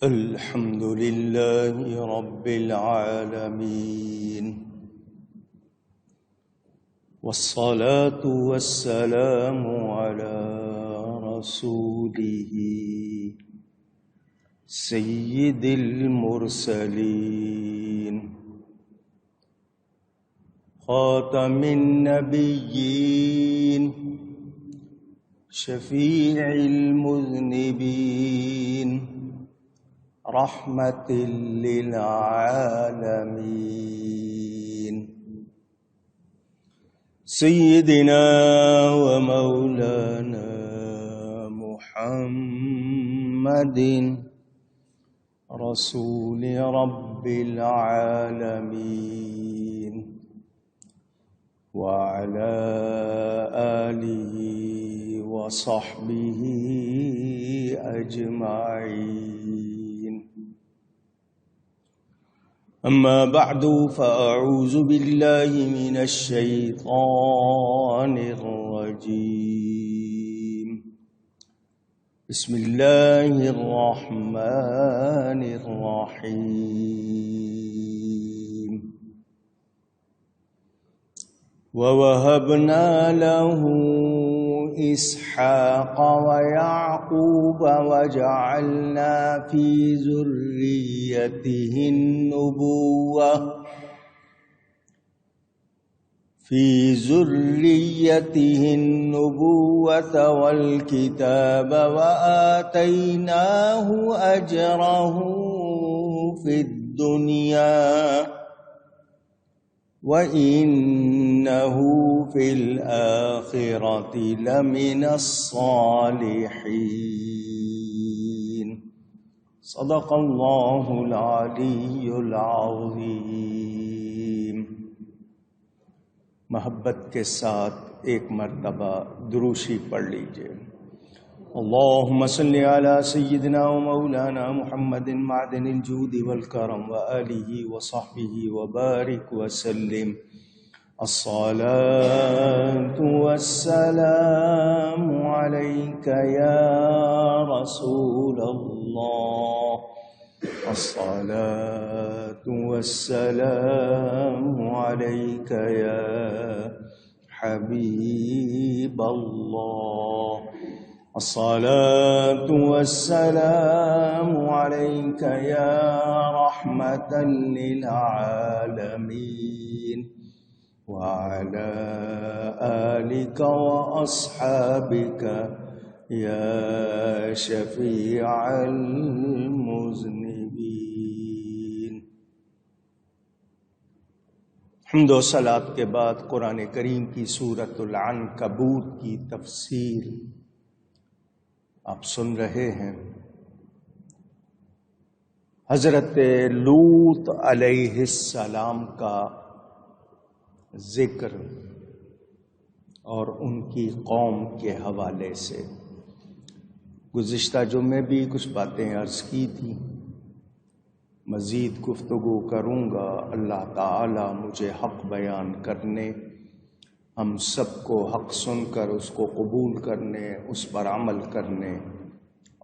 الحمد لله رب العالمين والصلاة والسلام على رسوله سيد المرسلين خاتم النبيين شفيع المذنبين رحمة للعالمين سيدنا ومولانا محمد رسول رب العالمين وعلى آله وصحبه أجمعين. أما بعد فأعوذ بالله من الشيطان الرجيم. بسم الله الرحمن الرحيم. ووهبنا له إسحاق ويعقوب وجعلنا في ذريته النبوة والكتاب وآتيناه أجره في الدنيا وَإِنَّهُ فِي الْآخِرَةِ لَمِنَ الصَّالِحِينَ. صدق اللہ العلی العظیم. محبت کے ساتھ ایک مرتبہ دروشی پڑھ لیجئے. اللہم صلی علی سیدنا و مولانا محمد معدن الجود والکرم وآلہ وصحبہ وبارک وسلم. الصلاة والسلام علیک یا رسول اللہ. الصلاة والسلام علیک یا حبیب اللہ. الصلاة والسلام عليك يا رحمة للعالمين وعلى آلك وأصحابك يا شفيع المذنبين. حمد و صلاۃ کے بعد قرآن کریم کی سورۃ العنکبوت کی تفسیر آپ سن رہے ہیں. حضرت لوط علیہ السلام کا ذکر اور ان کی قوم کے حوالے سے گزشتہ جمعے بھی کچھ باتیں عرض کی تھی. مزید گفتگو کروں گا. اللہ تعالی مجھے حق بیان کرنے، ہم سب کو حق سن کر اس کو قبول کرنے، اس پر عمل کرنے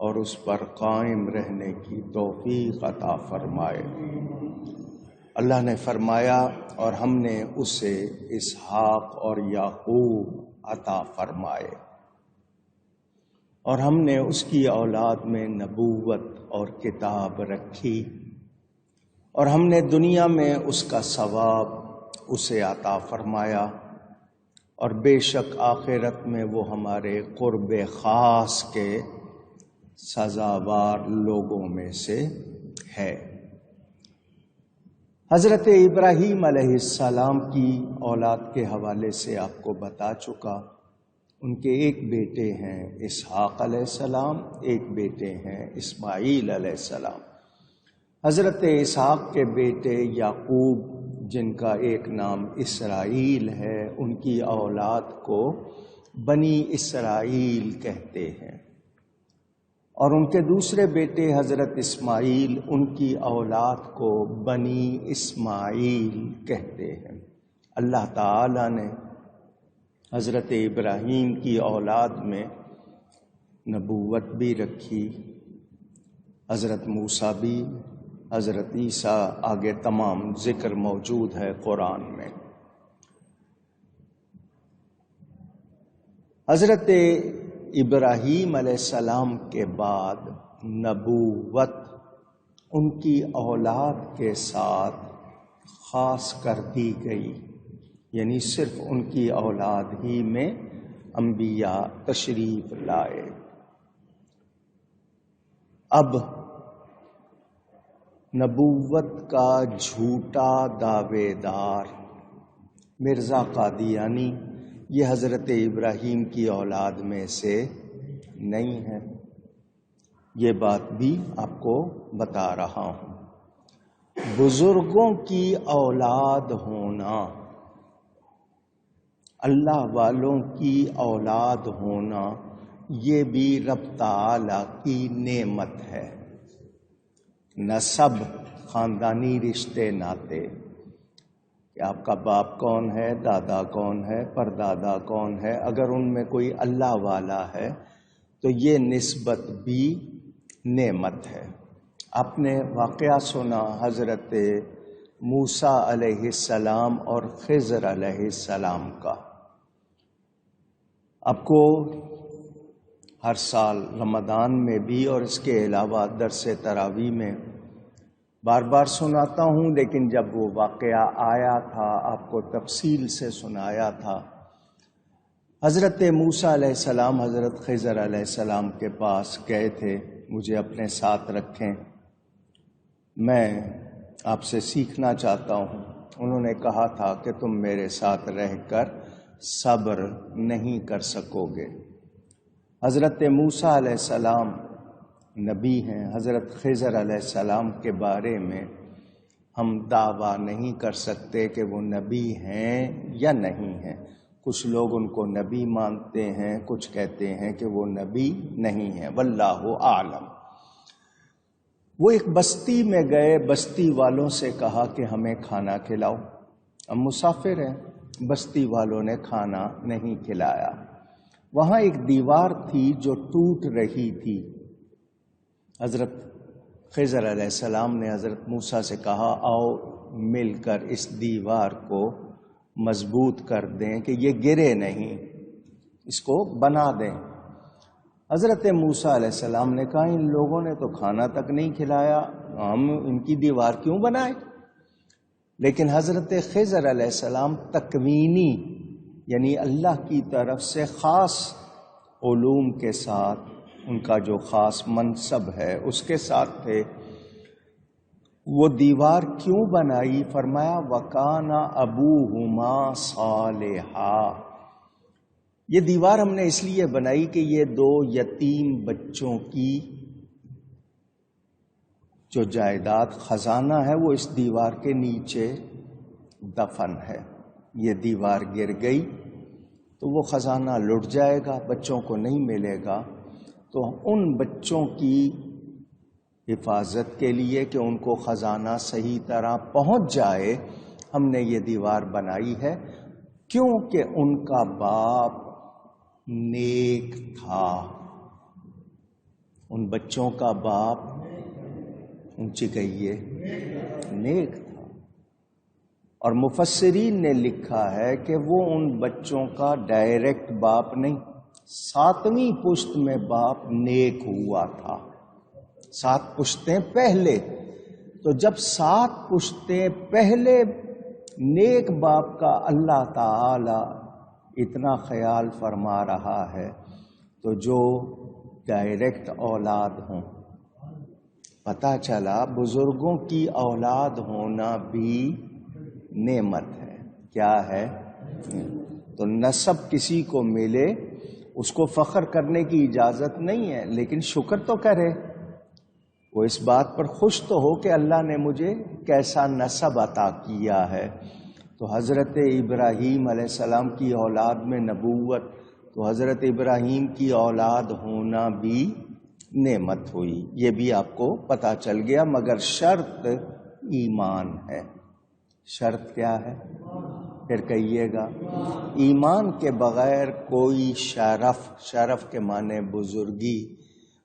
اور اس پر قائم رہنے کی توفیق عطا فرمائے. اللہ نے فرمایا اور ہم نے اسے اسحاق اور یعقوب عطا فرمائے، اور ہم نے اس کی اولاد میں نبوت اور کتاب رکھی، اور ہم نے دنیا میں اس کا ثواب اسے عطا فرمایا، اور بے شک آخرت میں وہ ہمارے قرب خاص کے سزاوار لوگوں میں سے ہے. حضرت ابراہیم علیہ السلام کی اولاد کے حوالے سے آپ کو بتا چکا. ان کے ایک بیٹے ہیں اسحاق علیہ السلام، ایک بیٹے ہیں اسماعیل علیہ السلام. حضرت اسحاق کے بیٹے یعقوب، جن کا ایک نام اسرائیل ہے، ان کی اولاد کو بنی اسرائیل کہتے ہیں، اور ان کے دوسرے بیٹے حضرت اسماعیل، ان کی اولاد کو بنی اسماعیل کہتے ہیں. اللہ تعالی نے حضرت ابراہیم کی اولاد میں نبوت بھی رکھی حضرت موسیٰ بھی، حضرت عیسیٰ، آگے تمام ذکر موجود ہے قرآن میں۔ حضرت ابراہیم علیہ السلام کے بعد نبوت ان کی اولاد کے ساتھ خاص کر دی گئی، یعنی صرف ان کی اولاد ہی میں انبیاء تشریف لائے۔ اب نبوت کا جھوٹا دعوے دار مرزا قادیانی یہ حضرت ابراہیم کی اولاد میں سے نہیں ہے، یہ بات بھی آپ کو بتا رہا ہوں۔ بزرگوں کی اولاد ہونا، اللہ والوں کی اولاد ہونا، یہ بھی رب تعالی کی نعمت ہے۔ نسب، خاندانی رشتے ناطے، کہ آپ کا باپ کون ہے، دادا کون ہے، پردادا کون ہے، اگر ان میں کوئی اللہ والا ہے تو یہ نسبت بھی نعمت ہے۔ آپ نے واقعہ سنا حضرت موسیٰ علیہ السلام اور خضر علیہ السلام کا۔ آپ کو ہر سال رمضان میں بھی اور اس کے علاوہ درس تراویح میں بار بار سناتا ہوں، لیکن جب وہ واقعہ آیا تھا آپ کو تفصیل سے سنایا تھا۔ حضرت موسیٰ علیہ السلام حضرت خضر علیہ السلام کے پاس گئے تھے، مجھے اپنے ساتھ رکھیں، میں آپ سے سیکھنا چاہتا ہوں۔ انہوں نے کہا تھا کہ تم میرے ساتھ رہ کر صبر نہیں کر سکو گے۔ حضرت موسیٰ علیہ السلام نبی ہیں، حضرت خضر علیہ السلام کے بارے میں ہم دعویٰ نہیں کر سکتے کہ وہ نبی ہیں یا نہیں ہیں۔ کچھ لوگ ان کو نبی مانتے ہیں، کچھ کہتے ہیں کہ وہ نبی نہیں ہیں، واللہ اعلم۔ وہ ایک بستی میں گئے، بستی والوں سے کہا کہ ہمیں کھانا کھلاؤ، ہم مسافر ہیں۔ بستی والوں نے کھانا نہیں کھلایا۔ وہاں ایک دیوار تھی جو ٹوٹ رہی تھی۔ حضرت خضر علیہ السلام نے حضرت موسیٰ سے کہا آؤ مل کر اس دیوار کو مضبوط کر دیں کہ یہ گرے نہیں، اس کو بنا دیں۔ حضرت موسیٰ علیہ السلام نے کہا ان لوگوں نے تو کھانا تک نہیں کھلایا، ہم ان کی دیوار کیوں بنائیں؟ لیکن حضرت خضر علیہ السلام تکوینی یعنی اللہ کی طرف سے خاص علوم کے ساتھ، ان کا جو خاص منصب ہے اس کے ساتھ تھے۔ وہ دیوار کیوں بنائی؟ فرمایا وَكَانَ أَبُوهُمَا صَالِحًا۔ یہ دیوار ہم نے اس لیے بنائی کہ یہ دو یتیم بچوں کی جو جائیداد خزانہ ہے وہ اس دیوار کے نیچے دفن ہے۔ یہ دیوار گر گئی تو وہ خزانہ لٹ جائے گا، بچوں کو نہیں ملے گا۔ تو ان بچوں کی حفاظت کے لیے کہ ان کو خزانہ صحیح طرح پہنچ جائے ہم نے یہ دیوار بنائی ہے، کیونکہ ان کا باپ نیک تھا۔ ان بچوں کا باپ اونچی کہیے نیک تھا، اور مفسرین نے لکھا ہے کہ وہ ان بچوں کا ڈائریکٹ باپ نہیں، 7ویں پشت میں باپ نیک ہوا تھا، 7 پشتیں پہلے۔ تو جب 7 پشتیں پہلے نیک باپ کا اللہ تعالی اتنا خیال فرما رہا ہے تو جو ڈائریکٹ اولاد ہوں، پتہ چلا بزرگوں کی اولاد ہونا بھی نعمت ہے۔ کیا ہے؟ تو نسب کسی کو ملے اس کو فخر کرنے کی اجازت نہیں ہے، لیکن شکر تو کرے، وہ اس بات پر خوش تو ہو کہ اللہ نے مجھے کیسا نسب عطا کیا ہے۔ تو حضرت ابراہیم علیہ السلام کی اولاد میں نبوت، تو حضرت ابراہیم کی اولاد ہونا بھی نعمت ہوئی، یہ بھی آپ کو پتہ چل گیا، مگر شرط ایمان ہے۔ شرط کیا ہے؟ پھر کہیے گا۔ ایمان کے بغیر کوئی شرف کے معنی بزرگی،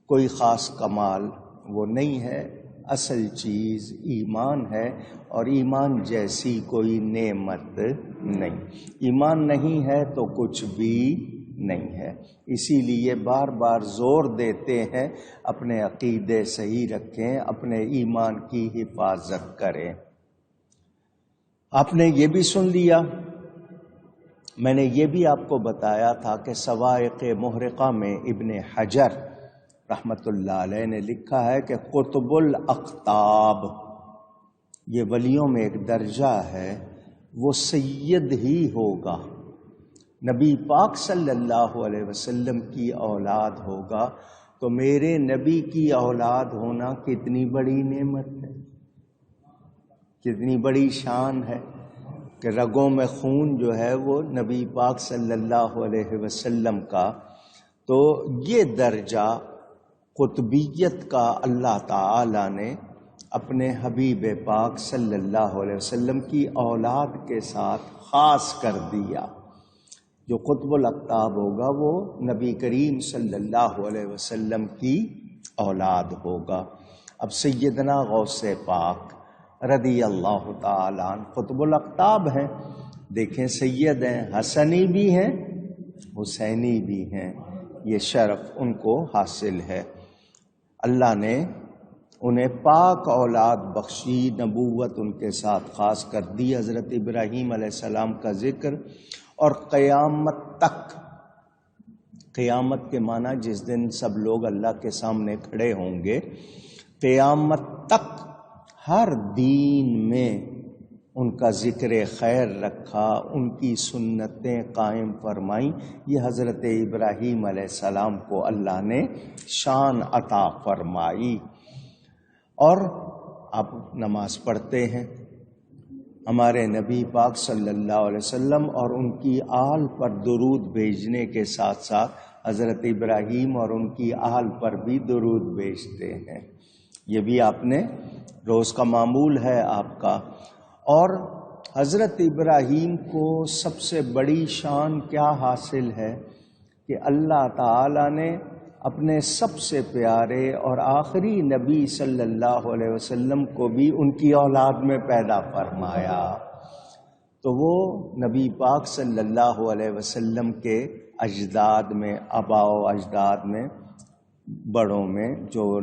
کوئی خاص کمال وہ نہیں ہے، اصل چیز ایمان ہے، اور ایمان جیسی کوئی نعمت نہیں۔ ایمان نہیں ہے تو کچھ بھی نہیں ہے۔ اسی لیے بار بار زور دیتے ہیں اپنے عقیدے صحیح رکھیں، اپنے ایمان کی حفاظت کریں۔ آپ نے یہ بھی سن لیا، میں نے یہ بھی آپ کو بتایا تھا کہ صواعق محرقہ میں ابن حجر رحمت اللہ علیہ نے لکھا ہے کہ قطب الاقطاب، یہ ولیوں میں ایک درجہ ہے، وہ سید ہی ہوگا، نبی پاک صلی اللہ علیہ وسلم کی اولاد ہوگا۔ تو میرے نبی کی اولاد ہونا کتنی بڑی نعمت ہے، کتنی بڑی شان ہے کہ رگوں میں خون جو ہے وہ نبی پاک صلی اللہ علیہ وسلم کا۔ تو یہ درجہ قطبیت کا اللہ تعالی نے اپنے حبیب پاک صلی اللہ علیہ وسلم کی اولاد کے ساتھ خاص کر دیا۔ جو قطب الاقطاب ہوگا وہ نبی کریم صلی اللہ علیہ وسلم کی اولاد ہوگا۔ اب سیدنا غوث پاک رضی اللہ تعالیٰ عنہ قطب الاقطاب ہیں، دیکھیں سید ہیں، حسنی بھی ہیں، حسینی بھی ہیں، یہ شرف ان کو حاصل ہے۔ اللہ نے انہیں پاک اولاد بخشی، نبوت ان کے ساتھ خاص کر دی۔ حضرت ابراہیم علیہ السلام کا ذکر، اور قیامت تک، قیامت کے معنی جس دن سب لوگ اللہ کے سامنے کھڑے ہوں گے، قیامت تک ہر دین میں ان کا ذکر خیر رکھا، ان کی سنتیں قائم فرمائیں۔ یہ حضرت ابراہیم علیہ السلام کو اللہ نے شان عطا فرمائی۔ اور آپ نماز پڑھتے ہیں، ہمارے نبی پاک صلی اللہ علیہ وسلم اور ان کی آل پر درود بھیجنے کے ساتھ ساتھ حضرت ابراہیم اور ان کی آل پر بھی درود بھیجتے ہیں، یہ بھی آپ نے روز کا معمول ہے آپ کا۔ اور حضرت ابراہیم کو سب سے بڑی شان کیا حاصل ہے کہ اللہ تعالی نے اپنے سب سے پیارے اور آخری نبی صلی اللہ علیہ وسلم کو بھی ان کی اولاد میں پیدا فرمایا۔ تو وہ نبی پاک صلی اللہ علیہ وسلم کے اجداد میں، آباء و اجداد میں، بڑوں میں، جو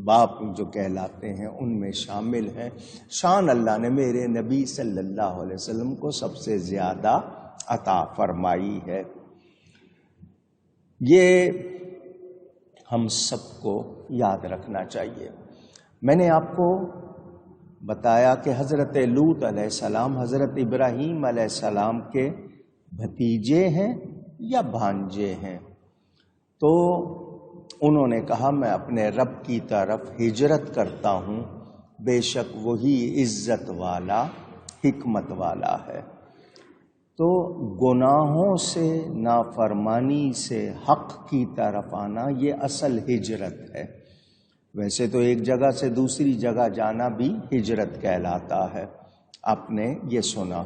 باپ جو کہلاتے ہیں ان میں شامل ہیں۔ شان اللہ نے میرے نبی صلی اللہ علیہ وسلم کو سب سے زیادہ عطا فرمائی ہے۔ یہ ہم سب کو یاد رکھنا چاہیے۔ میں نے آپ کو بتایا کہ حضرت لوط علیہ السلام حضرت ابراہیم علیہ السلام کے بھتیجے ہیں یا بھانجے ہیں۔ تو انہوں نے کہا میں اپنے رب کی طرف ہجرت کرتا ہوں، بے شک وہی عزت والا، حکمت والا ہے۔ تو گناہوں سے، نافرمانی سے حق کی طرف آنا، یہ اصل ہجرت ہے۔ ویسے تو ایک جگہ سے دوسری جگہ جانا بھی ہجرت کہلاتا ہے، آپ نے یہ سنا۔